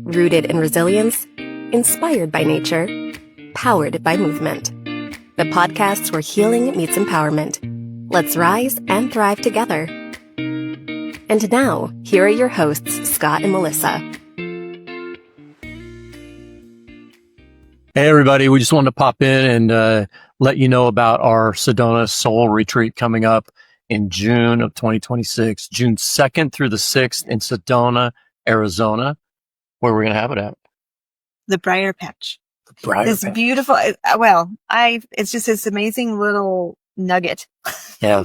Rooted in resilience, inspired by nature, powered by movement. The podcasts where healing meets empowerment. Let's rise and thrive together. And now, here are your hosts, Scott and Melissa. Hey, everybody. We just wanted to pop in and let you know about our Sedona Soul Retreat coming up in June of 2026, June 2nd through the 6th in Sedona, Arizona. Where we're going to have it at? The Briar Patch. Briar This Patch. beautiful, it's just this amazing little nugget. Yeah.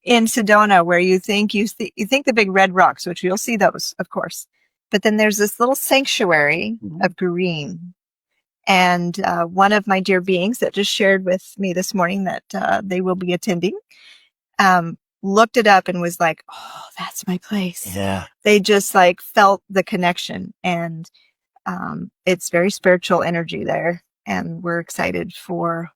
In Sedona where you think the big red rocks, which you'll see those, of course. But then there's this little sanctuary of green. And one of my dear beings that just shared with me this morning that they will be attending, looked it up and was like, oh, that's my place. Yeah. They just like felt the connection, and it's very spiritual energy there. And we're excited for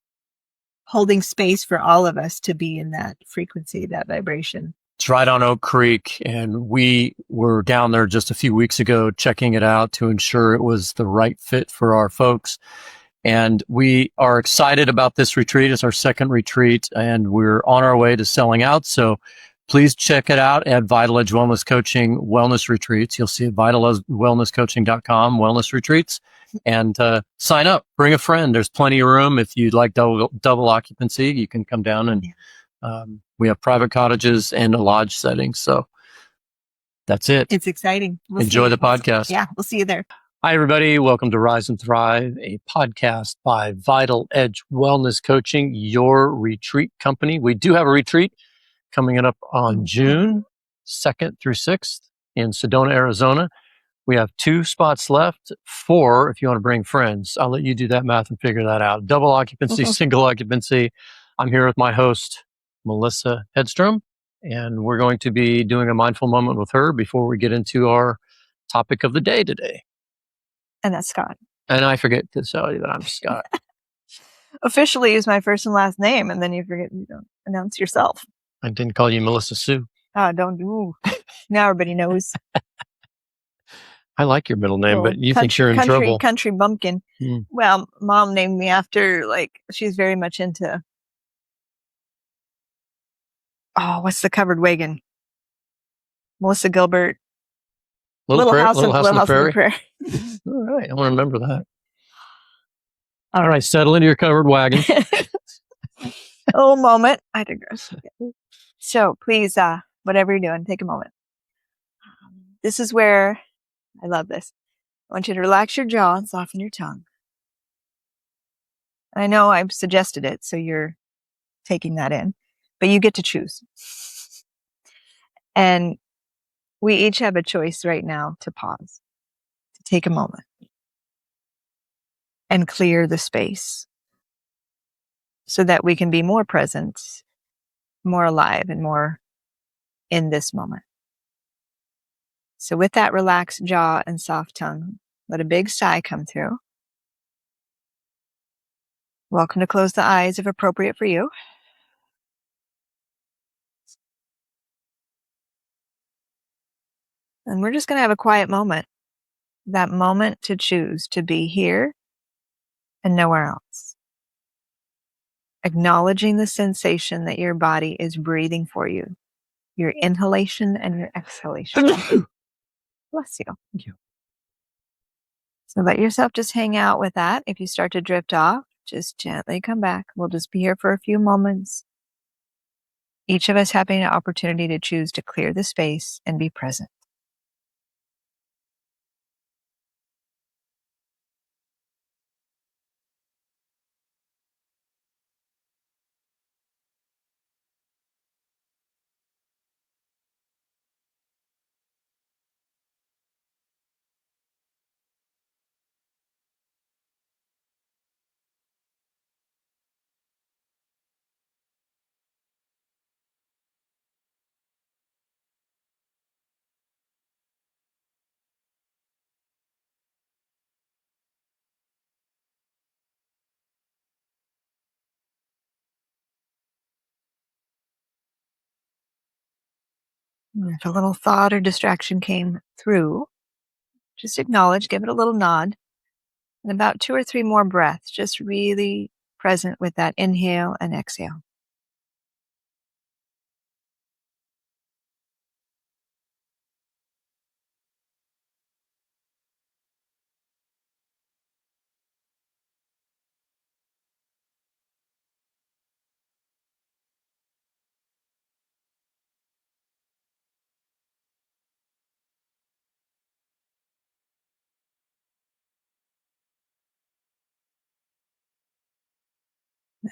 holding space for all of us to be in that frequency, that vibration. It's right on Oak Creek, and we were down there just a few weeks ago checking it out to ensure it was the right fit for our folks. And we are excited about this retreat. It's our second retreat, and we're on our way to selling out. So please check it out at Vital Edge Wellness Coaching Wellness Retreats. You'll see it vitalwellnesscoaching.com, wellness retreats, and sign up. Bring a friend. There's plenty of room. If you'd like double occupancy, you can come down, and we have private cottages and a lodge setting. So that's it. It's exciting. Enjoy the podcast. Yeah, we'll see you there. Hi, everybody. Welcome to Rise and Thrive, a podcast by Vital Edge Wellness Coaching, your retreat company. We do have a retreat coming up on June 2nd through 6th in Sedona, Arizona. We have 2 spots left, 4 if you want to bring friends. I'll let you do that math and figure that out. Double occupancy, single occupancy. I'm here with my host, Melissa Hedstrom, and we're going to be doing a mindful moment with her before we get into our topic of the day today. And that's Scott. And I forget to tell you that I'm Scott. Officially use my first and last name, and then you don't announce yourself. I didn't call you Melissa Sue. Don't do. Now everybody knows. I like your middle name, but you think you're in trouble. Country bumpkin. Well, Mom named me after, she's very much into, what's the covered wagon? Melissa Gilbert. Little House on the Prairie. All right, I want to remember that. All right, settle into your covered wagon. Oh, moment. I digress. So please, whatever you're doing, take a moment. This is where I love this. I want you to relax your jaw and soften your tongue. I know I've suggested it, so you're taking that in, but you get to choose. And we each have a choice right now to pause, to take a moment and clear the space so that we can be more present, more alive, and more in this moment. So with that relaxed jaw and soft tongue, let a big sigh come through. Welcome to close the eyes if appropriate for you. And we're just going to have a quiet moment. That moment to choose to be here and nowhere else. Acknowledging the sensation that your body is breathing for you. Your inhalation and your exhalation. Bless you. Thank you. So let yourself just hang out with that. If you start to drift off, just gently come back. We'll just be here for a few moments. Each of us having an opportunity to choose to clear the space and be present. If a little thought or distraction came through, Just acknowledge, give it a little nod, and about 2 or 3 more breaths, just really present with that inhale and exhale.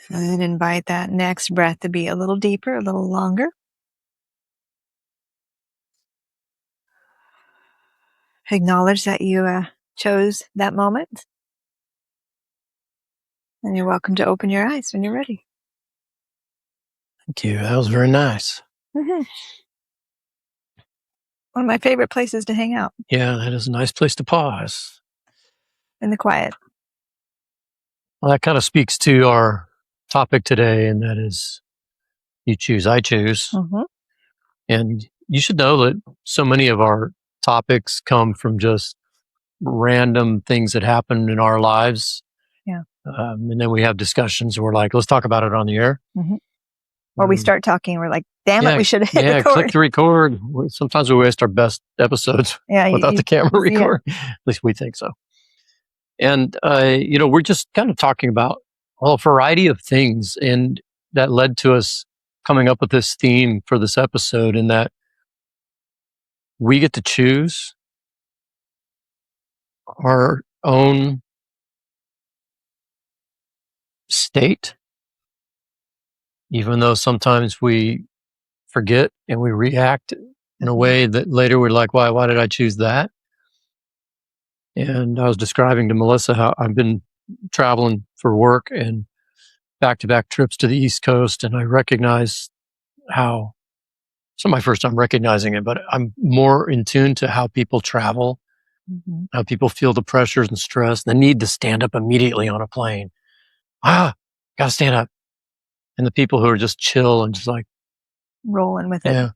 And invite that next breath to be a little deeper, a little longer. Acknowledge that you chose that moment. And you're welcome to open your eyes when you're ready. Thank you. That was very nice. Mm-hmm. One of my favorite places to hang out. Yeah, that is a nice place to pause. In the quiet. Well, that kind of speaks to our topic today, and that is you choose, I choose. Mm-hmm. And you should know that so many of our topics come from just random things that happen in our lives. Yeah. And then we have discussions and we're like, let's talk about it on the air. Mm-hmm. Or we start talking, we're like, damn it, we should have hit record. Click to record. Sometimes we waste our best episodes without the camera record. At least we think so. And, we're just kind of talking about a variety of things. And that led to us coming up with this theme for this episode, in that we get to choose our own state, even though sometimes we forget and we react in a way that later we're like, why did I choose that? And I was describing to Melissa how I've been traveling for work and back-to-back trips to the East Coast, and I recognize how, it's not my first time recognizing it, but I'm more in tune to how people travel, how people feel the pressures and stress, the need to stand up immediately on a plane. Gotta stand up. And the people who are just chill and just like rolling with it. Yeah.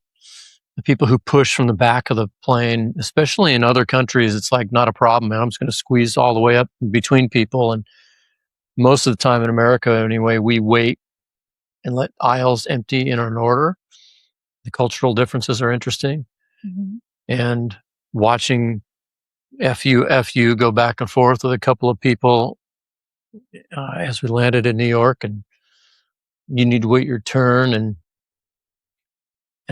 The people who push from the back of the plane, especially in other countries, it's like not a problem, man. I'm just going to squeeze all the way up between people. And most of the time in America, anyway, we wait and let aisles empty in an order. The cultural differences are interesting. Mm-hmm. And watching FU go back and forth with a couple of people as we landed in New York, and you need to wait your turn, and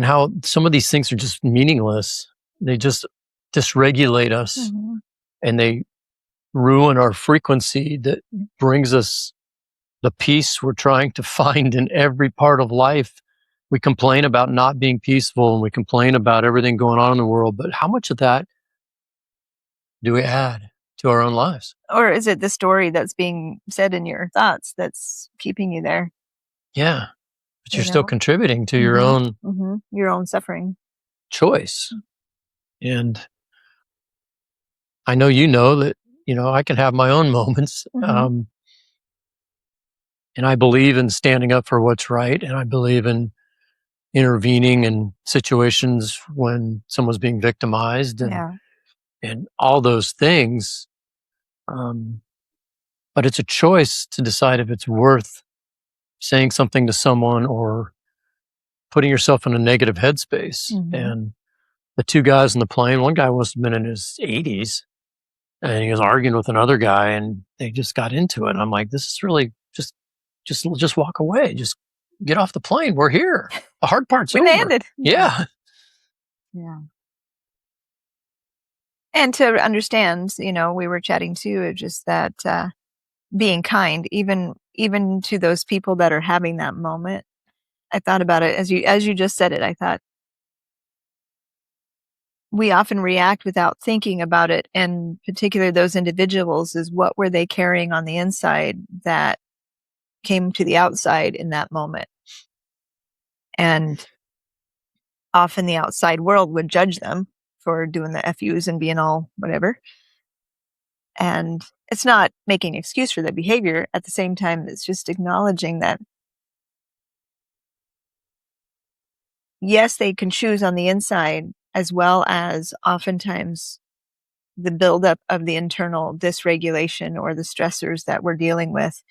how some of these things are just meaningless. They just dysregulate us, and they ruin our frequency that brings us the peace we're trying to find in every part of life. We complain about not being peaceful, and we complain about everything going on in the world, but how much of that do we add to our own lives? Or is it the story that's being said in your thoughts that's keeping you there? Yeah. But you're still contributing to your own suffering choice. And I know that, I can have my own moments. And I believe in standing up for what's right. And I believe in intervening in situations when someone's being victimized and all those things. But it's a choice to decide if it's worth saying something to someone or putting yourself in a negative headspace. And the two guys in the plane, one guy must have been in his 80s, and he was arguing with another guy, and they just got into it. And I'm like, this is really just walk away. Just get off the plane. We're here. The hard part's over. Landed. Yeah. Yeah. And to understand, we were chatting too, just that being kind, even to those people that are having that moment. I thought about it as you just said it. I thought we often react without thinking about it, and particularly those individuals, is what were they carrying on the inside that came to the outside in that moment. And often the outside world would judge them for doing the FUs and being all whatever. And it's not making an excuse for their behavior. At the same time, it's just acknowledging that, yes, they can choose on the inside, as well as oftentimes the buildup of the internal dysregulation or the stressors that we're dealing with,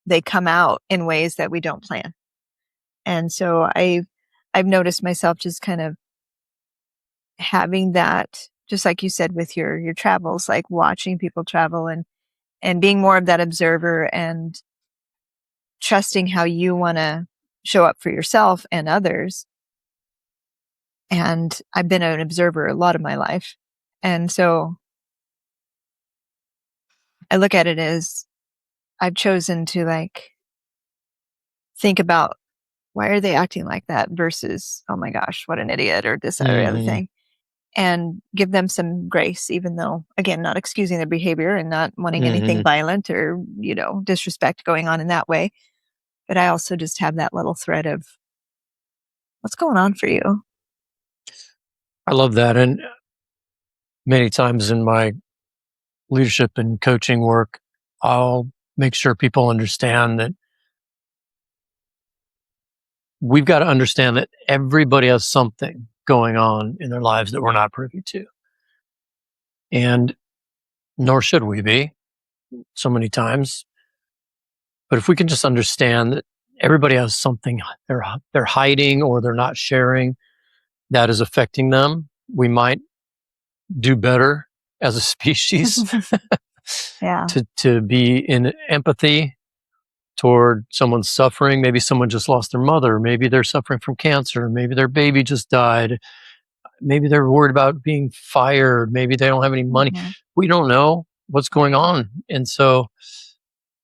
they come out in ways that we don't plan. And so I've noticed myself just kind of having that, just like you said with your travels, like watching people travel and being more of that observer and trusting how you want to show up for yourself and others. And I've been an observer a lot of my life. And so I look at it as I've chosen to like think about why are they acting like that versus, oh my gosh, what an idiot or this or other thing. And give them some grace, even though, again, not excusing their behavior and not wanting anything violent or, disrespect going on in that way. But I also just have that little thread of what's going on for you. I love that. And many times in my leadership and coaching work, I'll make sure people understand that we've got to understand that everybody has something going on in their lives that we're not privy to. And nor should we be so many times. But if we can just understand that everybody has something they're hiding or they're not sharing that is affecting them, we might do better as a species to be in empathy toward someone's suffering. Maybe someone just lost their mother. Maybe they're suffering from cancer. Maybe their baby just died. Maybe they're worried about being fired. Maybe they don't have any money. We don't know what's going on. And so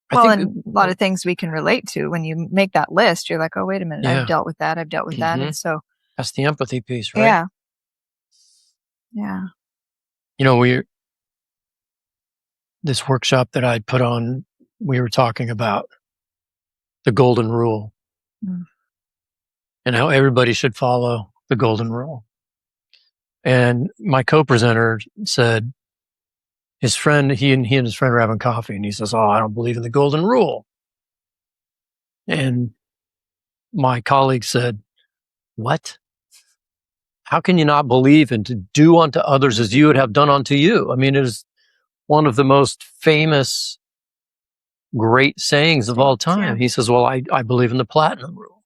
I think a lot of things we can relate to. When you make that list, you're like, oh, wait a minute, I've dealt with that. I've dealt with that. And so that's the empathy piece, right? Yeah. This workshop that I put on, we were talking about the golden rule and how everybody should follow the golden rule. And my co-presenter said his friend, he and his friend were having coffee, and he says, "Oh, I don't believe in the golden rule." And my colleague said, "What? How can you not believe in to do unto others as you would have done unto you?" I mean, it is one of the most famous, great sayings of all time. He says, "Well, I believe in the platinum rule."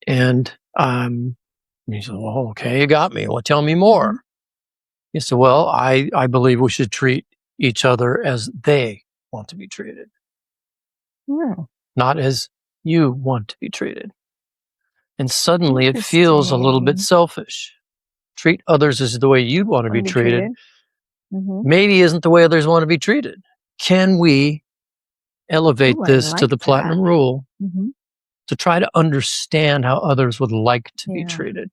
And he said, "Well, okay, you got me. Well, tell me more." He said, "Well, I believe we should treat each other as they want to be treated, not as you want to be treated." And suddenly it feels a little bit selfish. Treat others as the way you'd want to be treated. Maybe isn't the way others want to be treated. Can we elevate this to the platinum rule to try to understand how others would like to be treated?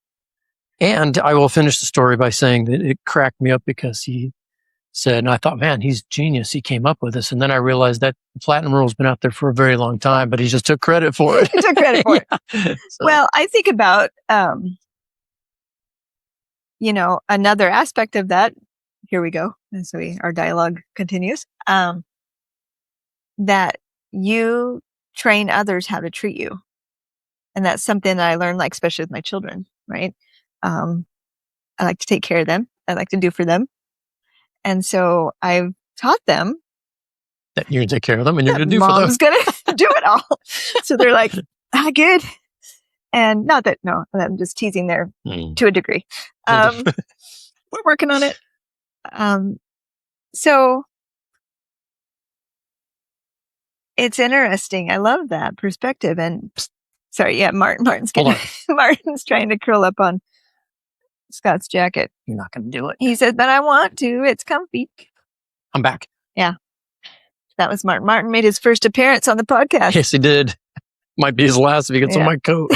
And I will finish the story by saying that it cracked me up because he said, and I thought, man, he's genius. He came up with this. And then I realized that the platinum rule has been out there for a very long time, but he just took credit for it. He took credit for it. So. Well, I think about, another aspect of that. Here we go. And so our dialogue continues. That you train others how to treat you. And that's something that I learned, like, especially with my children, right? I like to take care of them. I like to do for them. And so I've taught them that you're going to take care of them and you're going to do for them. Mom's going to do it all. So they're like, good. And not that, no, I'm just teasing there to a degree. We're working on it. So it's interesting. I love that perspective. And sorry, Martin's trying to curl up on Scott's jacket. You're not going to do it. He said, but I want to. It's comfy. I'm back. Yeah. That was Martin. Martin made his first appearance on the podcast. Yes, he did. Might be his last if he gets on my coat.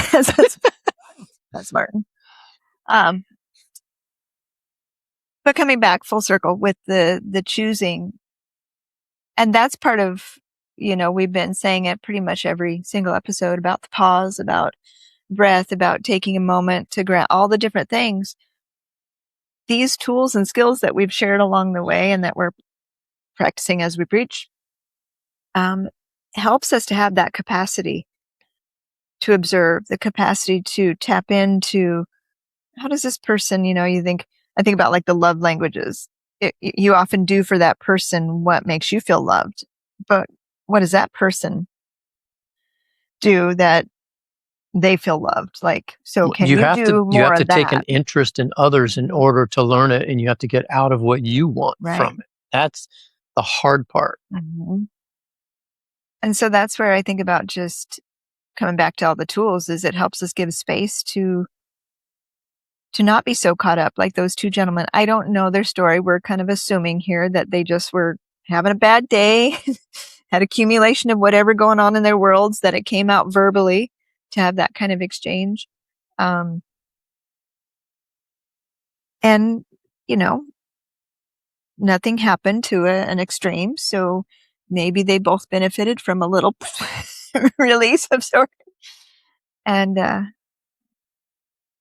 That's Martin. But coming back full circle with the choosing, and that's part of, we've been saying it pretty much every single episode about the pause, about breath, about taking a moment to grant all the different things. These tools and skills that we've shared along the way and that we're practicing as we preach, helps us to have that capacity to observe, the capacity to tap into, how does this person, you think I think about like the love languages. You often do for that person what makes you feel loved. But what does that person do that they feel loved? Like, so can you do more you have to of that? take an interest in others in order to learn it, and you have to get out of what you want from it. That's the hard part. Mm-hmm. And so that's where I think about just coming back to all the tools is it helps us give space to not be so caught up like those two gentlemen. I don't know their story. We're kind of assuming here that they just were having a bad day, had accumulation of whatever going on in their worlds, that it came out verbally to have that kind of exchange. And, nothing happened to an extreme. So maybe they both benefited from a little release of sorts. And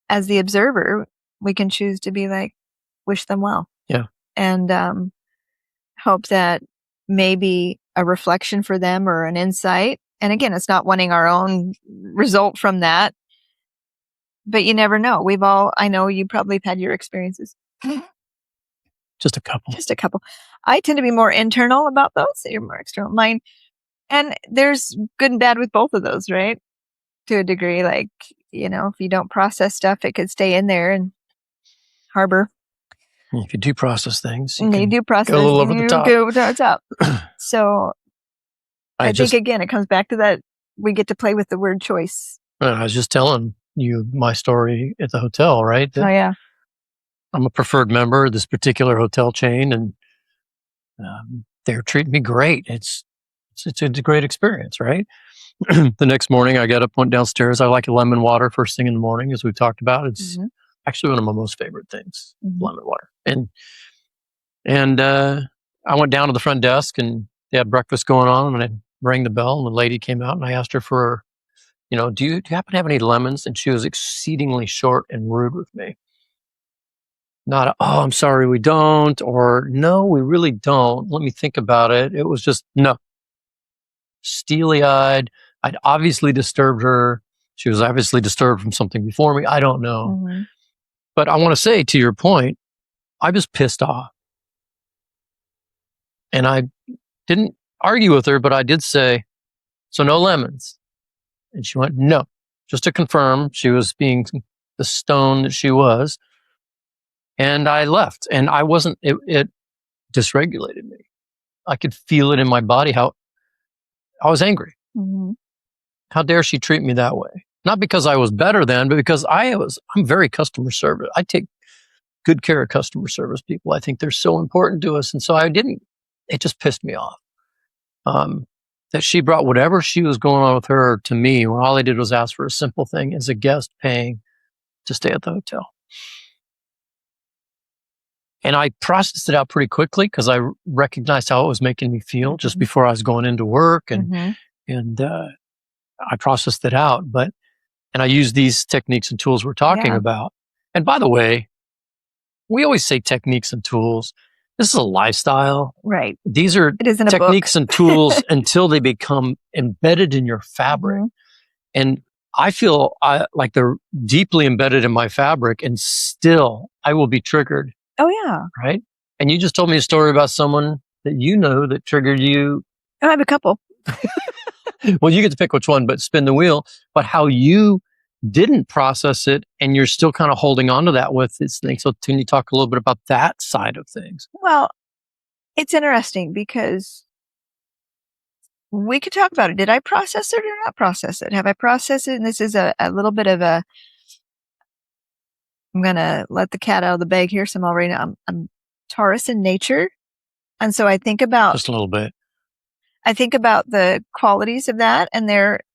as the observer, we can choose to be like, wish them well. Yeah. And hope that maybe a reflection for them or an insight. And again, it's not wanting our own result from that. But you never know. I know you probably have had your experiences. Just a couple. I tend to be more internal about those. So you're more external. Mine. And there's good and bad with both of those, right? To a degree, like, if you don't process stuff, it could stay in there and harbor. If you do process things, you go a little over the top. Go over the top. So I think, again, it comes back to that we get to play with the word choice. I was just telling you my story at the hotel, right? Oh, yeah. I'm a preferred member of this particular hotel chain, and they're treating me great. It's a great experience, right? The next morning, I got up, went downstairs. I like lemon water first thing in the morning, as we've talked about. It's actually one of my most favorite things, lemon water. And I went down to the front desk, and they had breakfast going on, and I rang the bell, and the lady came out, and I asked her for, do you happen to have any lemons? And she was exceedingly short and rude with me. Not, oh, I'm sorry, we don't, or no, we really don't. Let me think about it. It was just, no. Steely-eyed. I'd obviously disturbed her. She was obviously disturbed from something before me. I don't know. Mm-hmm. But I want to say, to your point, I was pissed off. And I didn't argue with her, but I did say, so no lemons. And she went, no. Just to confirm she was being the stone that she was. And I left. And I wasn't, it dysregulated me. I could feel it in my body, how I was angry. Mm-hmm. How dare she treat me that way? Not because I was better than, but because I'm very customer service. I take good care of customer service people. I think they're so important to us. And so it just pissed me off. That she brought whatever she was going on with her to me, when all I did was ask for a simple thing as a guest paying to stay at the hotel. And I processed it out pretty quickly because I recognized how it was making me feel just before I was going into work. And I processed it out. And I use these techniques and tools we're talking about. And by the way, we always say techniques and tools. This is a lifestyle. Right. These are techniques and tools until they become embedded in your fabric. Mm-hmm. And I feel like they're deeply embedded in my fabric, and still I will be triggered. Oh, yeah. Right? And you just told me a story about someone that you know that triggered you. I have a couple. Well, you get to pick which one, but spin the wheel. But how you didn't process it, and you're still kind of holding on to that with this thing. So can you talk a little bit about that side of things? Well, it's interesting because we could talk about it. Did I process it or not process it? Have I processed it? And this is a little bit of I'm going to let the cat out of the bag here. So I'm Taurus in nature. And so I think about just a little bit. I think about the qualities of that, and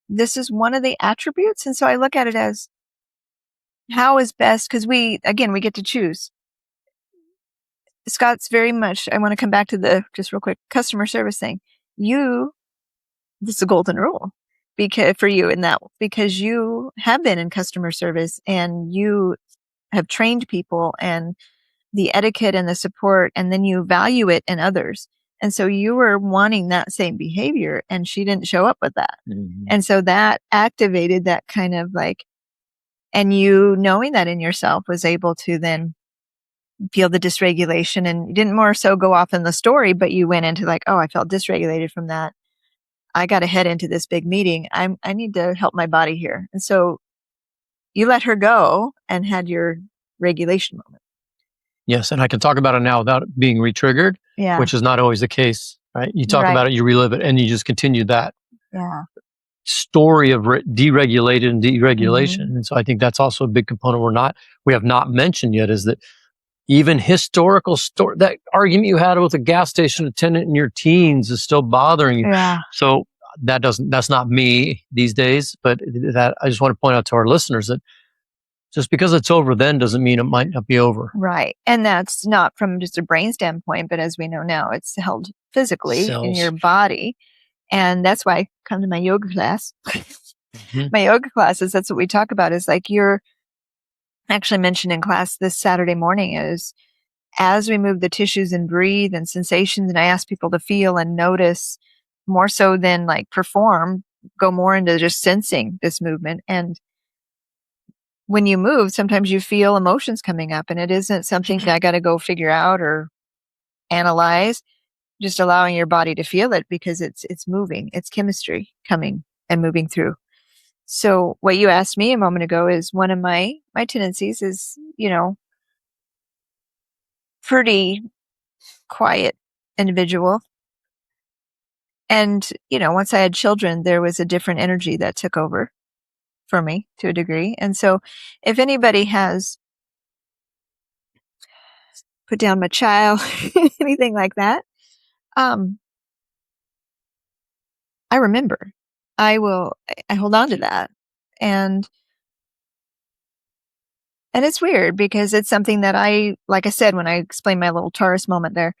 this is one of the attributes. And so I look at it as how is best, because we get to choose. Scott's very much, I want to come back to the, just real quick, customer service thing. This is a golden rule for you in that, because you have been in customer service and you have trained people and the etiquette and the support, and then you value it in others. And so you were wanting that same behavior, and she didn't show up with that. Mm-hmm. And so that activated that kind of like, and you knowing that in yourself was able to then feel the dysregulation, and you didn't more so go off in the story, but you went into like, oh, I felt dysregulated from that. I got to head into this big meeting. I need to help my body here. And so you let her go and had your regulation moment. Yes. And I can talk about it now without it being re-triggered, Yeah. which is not always the case, right? You talk Right. about it, you relive it, and you just continue that Yeah. story of deregulated and deregulation. Mhm. And so I think that's also a big component we have not mentioned yet, is that even historical story, that argument you had with a gas station attendant in your teens is still bothering you. Yeah. So that's not me these days, but that I just want to point out to our listeners that just because it's over then doesn't mean it might not be over. Right. And that's not from just a brain standpoint, but as we know now, it's held physically in Cells. your body. And that's why I come to my yoga class. Mhm. My yoga classes, that's what we talk about, is like you're actually mentioned in class this Saturday morning, is as we move the tissues and breathe and sensations, and I ask people to feel and notice more so than like perform, go more into just sensing this movement. And when you move, sometimes you feel emotions coming up, and it isn't something I got to go figure out or analyze, just allowing your body to feel it because it's moving. It's chemistry coming and moving through. So what you asked me a moment ago is one of my tendencies is, pretty quiet individual. And, once I had children, there was a different energy that took over for me to a degree. And so if anybody has put down my child, anything like that, I remember. I hold on to that. And it's weird because it's something that like I said, when I explained my little Taurus moment there,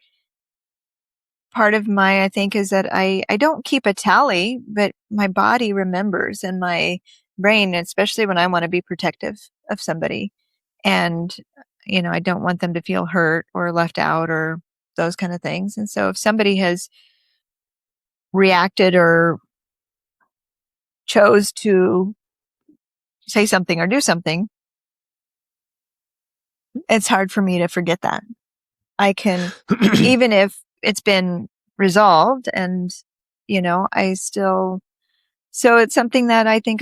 part of I think is that I don't keep a tally, but my body remembers, and my brain, especially when I want to be protective of somebody. And, I don't want them to feel hurt or left out or those kind of things. And so if somebody has reacted or chose to say something or do something, it's hard for me to forget that. I can, even if it's been resolved and, I still, so it's something that I think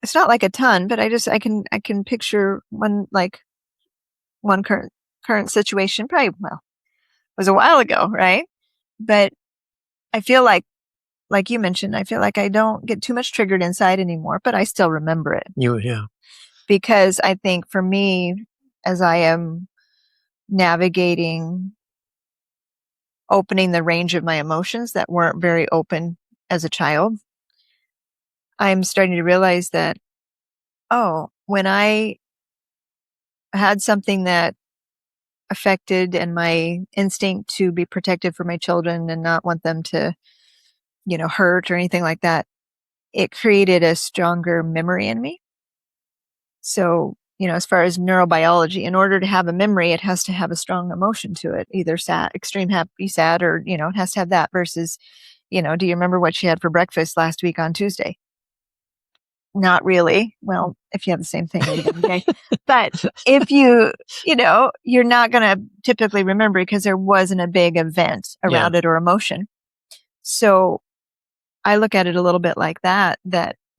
it's not like a ton, but I can picture one current situation, probably, was a while ago, right? But I feel like you mentioned, I feel like I don't get too much triggered inside anymore, but I still remember it. Yeah. Because I think for me, as I am navigating opening the range of my emotions that weren't very open as a child, I'm starting to realize that, when I had something that affected and my instinct to be protective for my children and not want them to, hurt or anything like that, it created a stronger memory in me. So, as far as neurobiology, in order to have a memory, it has to have a strong emotion to it, either sad, extreme happy, sad, or, it has to have that versus, do you remember what she had for breakfast last week on Tuesday? Not really. Well, if you have the same thing every day. But if you're not going to typically remember because there wasn't a big event around it or emotion. So I look at it a little bit like that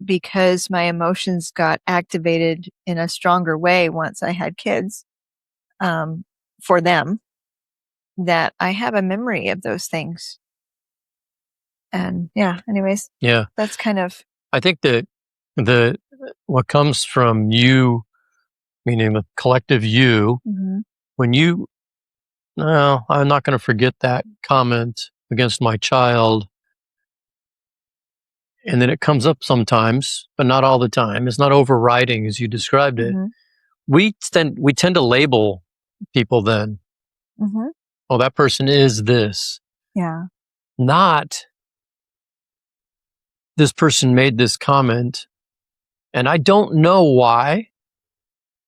because my emotions got activated in a stronger way once I had kids, for them, that I have a memory of those things. And anyways. Yeah. That's kind of, I think that what comes from you, meaning the collective you, when I'm not going to forget that comment against my child. And then it comes up sometimes, but not all the time. It's not overriding as you described it. We tend to label people then. Oh, that person is this. Yeah. Not this person made this comment, and I don't know why.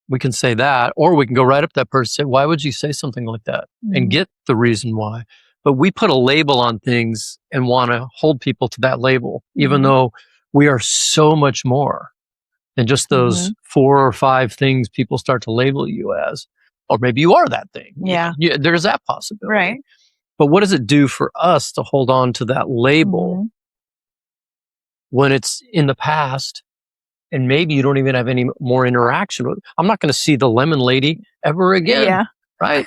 We can say that, or we can go right up to that person and say, why would you say something like that? And get the reason why. But we put a label on things and want to hold people to that label, even though we are so much more. than just those 4 or 5 things people start to label you as. Or maybe you are that thing. Yeah. There's that possibility. Right. But what does it do for us to hold on to that label when it's in the past and maybe you don't even have any more interaction with? I'm not going to see the lemon lady ever again. Yeah. Right?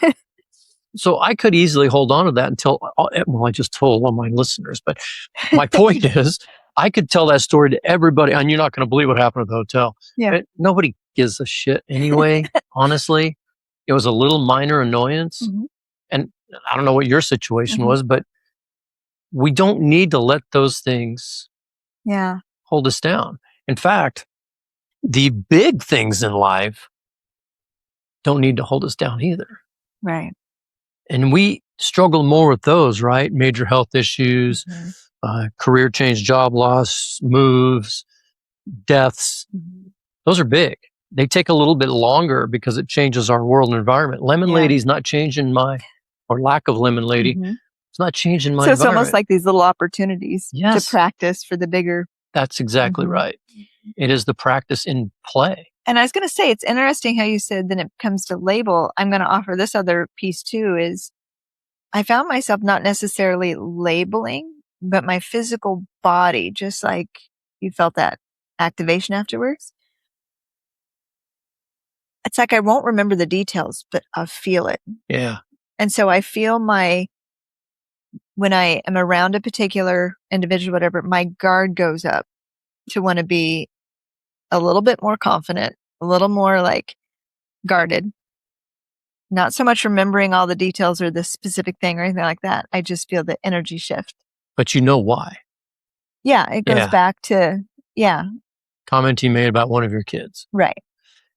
So I could easily hold on to that until, well, I just told all my listeners, but my point is I could tell that story to everybody, and you're not going to believe what happened at the hotel. Yeah. Nobody gives a shit anyway, honestly. It was a little minor annoyance. And I don't know what your situation was, but we don't need to let those things hold us down. In fact, the big things in life don't need to hold us down either. Right. And we struggle more with those, right? Major health issues, career change, job loss, moves, deaths. Those are big. They take a little bit longer because it changes our world and environment. Lemon Lady's not changing or lack of lemon lady. It's not changing my So it's environment. almost like these little opportunities to practice for the bigger. That's exactly right. It is the practice in play. And I was going to say, it's interesting how you said then it comes to label. I'm going to offer this other piece too, is I found myself not necessarily labeling, but my physical body, just like you felt that activation afterwards. It's like I won't remember the details, but I'll feel it. Yeah. And so I feel when I am around a particular individual, whatever, my guard goes up to want to be a little bit more confident, a little more like guarded. Not so much remembering all the details or the specific thing or anything like that. I just feel the energy shift. But you know why? Yeah, it goes back to, comment you made about one of your kids. Right.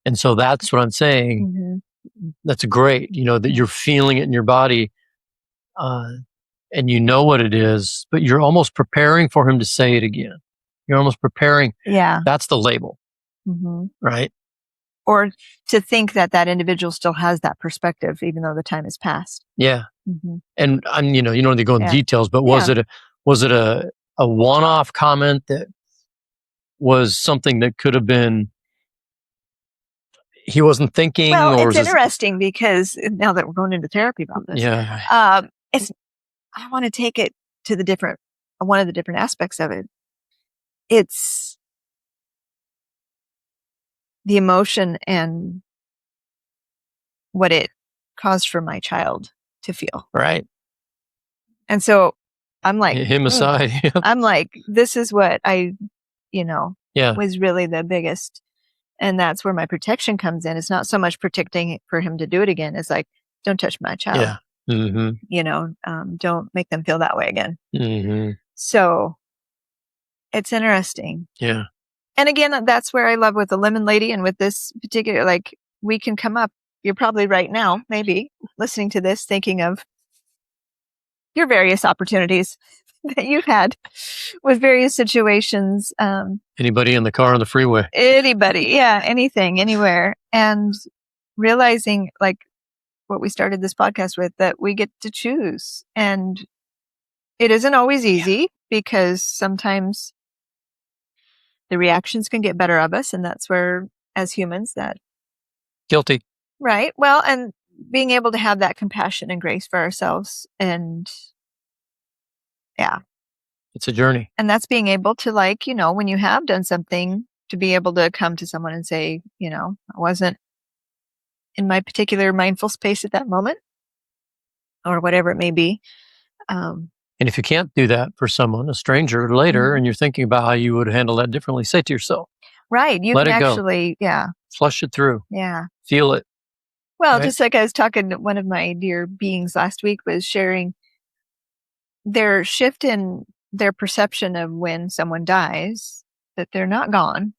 And so that's what I'm saying. That's great, that you're feeling it in your body and you know what it is, but you're almost preparing for him to say it again. You're almost preparing. Yeah. That's the label, right? Or to think that individual still has that perspective, even though the time has passed. Yeah. And you don't need to go into details, but was it a one-off comment that was something that could have been he wasn't thinking? Well, or it's interesting because now that we're going into therapy about this, I want to take it to one of the different aspects of it. It's the emotion and what it caused for my child to feel. Right. And so I'm like, him aside. I'm like, this is what was really the biggest. And that's where my protection comes in. It's not so much protecting for him to do it again. It's like, don't touch my child. Yeah. Don't make them feel that way again. So it's interesting. Yeah. And again, that's where I love with the lemon lady and with this particular, like, we can come up. You're probably right now, maybe listening to this, thinking of your various opportunities that you've had with various situations. Anybody in the car on the freeway? Anybody. Yeah. Anything, anywhere. And realizing, like what we started this podcast with, that we get to choose. And it isn't always easy because sometimes the reactions can get better of us. And that's where, as humans, that. Guilty. Right. Well, and being able to have that compassion and grace for ourselves. And it's a journey. And that's being able to, like, when you have done something, to be able to come to someone and say, I wasn't in my particular mindful space at that moment or whatever it may be. And if you can't do that for someone, a stranger later, and you're thinking about how you would handle that differently, say it to yourself. Right. You Let can it go. actually, Flush it through. Yeah. Feel it. Well, just like I was talking to one of my dear beings last week, was sharing their shift in their perception of when someone dies, that they're not gone.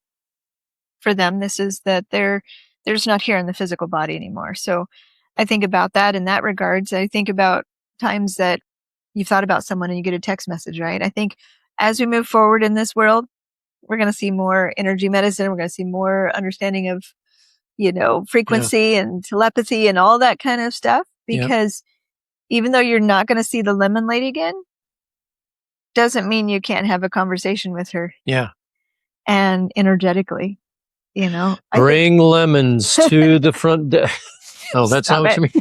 For them, this is that they're just not here in the physical body anymore. So I think about that in that regards. I think about times that you've thought about someone and you get a text message, right? I think as we move forward in this world, we're going to see more energy medicine. We're going to see more understanding of, frequency and telepathy and all that kind of stuff. Because even though you're not going to see the lemon lady again, doesn't mean you can't have a conversation with her. Yeah. And energetically. Bring lemons to the front desk. Oh, that's not what you mean.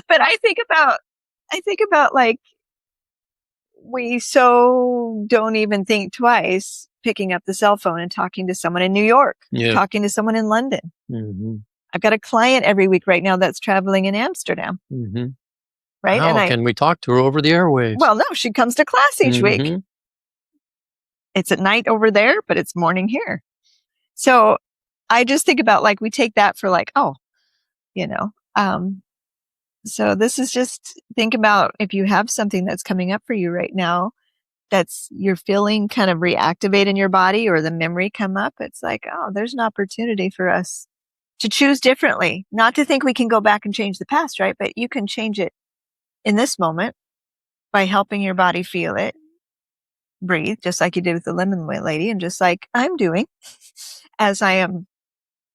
But I think about like, we so don't even think twice picking up the cell phone and talking to someone in New York, talking to someone in London. Mm-hmm. I've got a client every week right now that's traveling in Amsterdam. Mm-hmm. Right? How can we talk to her over the airwaves? Well, no, she comes to class each week. It's at night over there, but it's morning here. So I just think about like, we take that for like, so this is just, think about if you have something that's coming up for you right now, you're feeling kind of reactivate in your body, or the memory come up. It's like, oh, there's an opportunity for us to choose differently, not to think we can go back and change the past, right? But you can change it in this moment by helping your body feel it, breathe, just like you did with the lemon lady, and just like I'm doing as I am.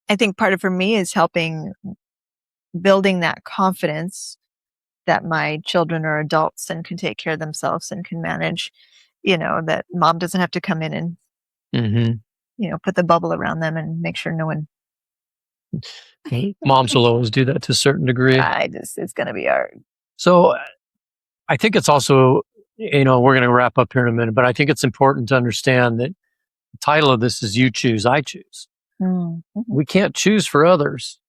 I think part of for me is helping building that confidence that my children are adults and can take care of themselves and can manage, that mom doesn't have to come in and, put the bubble around them and make sure no one. Moms will always do that to a certain degree. It's going to be hard. So I think it's also, we're going to wrap up here in a minute, but I think it's important to understand that the title of this is You Choose, I Choose. Mm-hmm. We can't choose for others.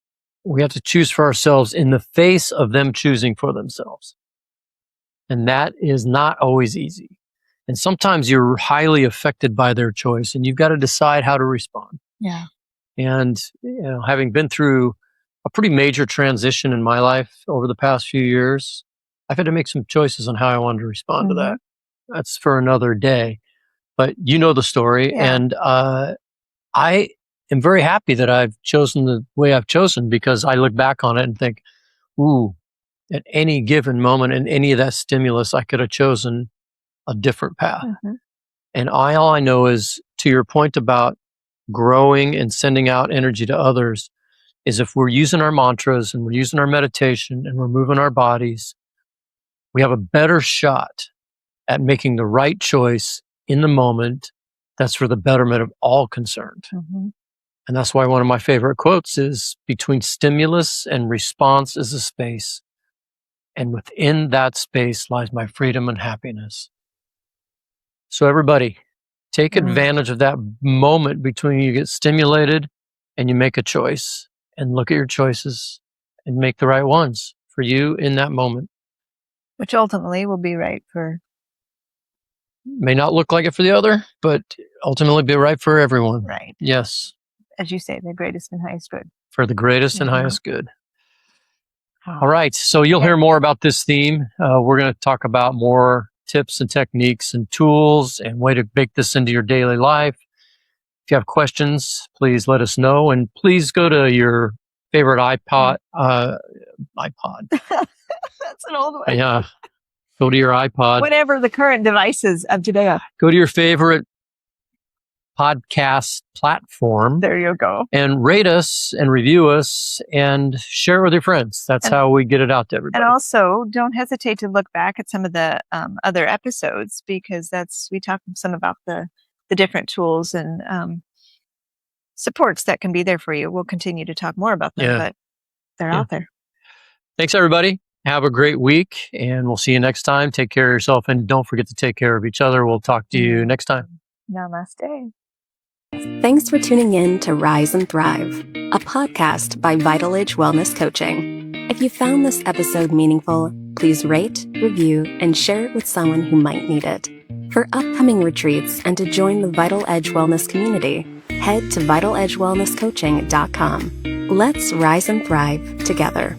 We have to choose for ourselves in the face of them choosing for themselves. And that is not always easy. And sometimes you're highly affected by their choice and you've got to decide how to respond. Yeah. And, having been through a pretty major transition in my life over the past few years, I've had to make some choices on how I wanted to respond to that. That's for another day. But you know the story. Yeah. And I am very happy that I've chosen the way I've chosen, because I look back on it and think, at any given moment in any of that stimulus, I could have chosen a different path. Mm-hmm. And all I know is, to your point about growing and sending out energy to others, is if we're using our mantras and we're using our meditation and we're moving our bodies, we have a better shot at making the right choice in the moment that's for the betterment of all concerned. Mm-hmm. And that's why one of my favorite quotes is, between stimulus and response is a space, and within that space lies my freedom and happiness. So everybody, take advantage of that moment between you get stimulated and you make a choice, and look at your choices and make the right ones for you in that moment. Which ultimately will be right for... May not look like it for the other, but ultimately be right for everyone. Right. Yes. As you say, the greatest and highest good. For the greatest and highest good. All right. So you'll hear more about this theme. We're going to talk about more tips and techniques and tools and way to bake this into your daily life. If you have questions, please let us know. And please go to your favorite iPod. That's an old one. Yeah. Go to your iPod. Whatever the current devices of today are. Go to your favorite podcast platform. There you go. And rate us and review us and share it with your friends. That's how we get it out to everybody. And also, don't hesitate to look back at some of the other episodes, because we talk some about the different tools and supports that can be there for you. We'll continue to talk more about them, but they're out there. Thanks, everybody. Have a great week, and we'll see you next time. Take care of yourself, and don't forget to take care of each other. We'll talk to you next time. Namaste. Thanks for tuning in to Rise and Thrive, a podcast by Vital Age Wellness Coaching. If you found this episode meaningful, please rate, review, and share it with someone who might need it. For upcoming retreats and to join the Vital Edge Wellness community, head to vitaledgewellnesscoaching.com. Let's rise and thrive together.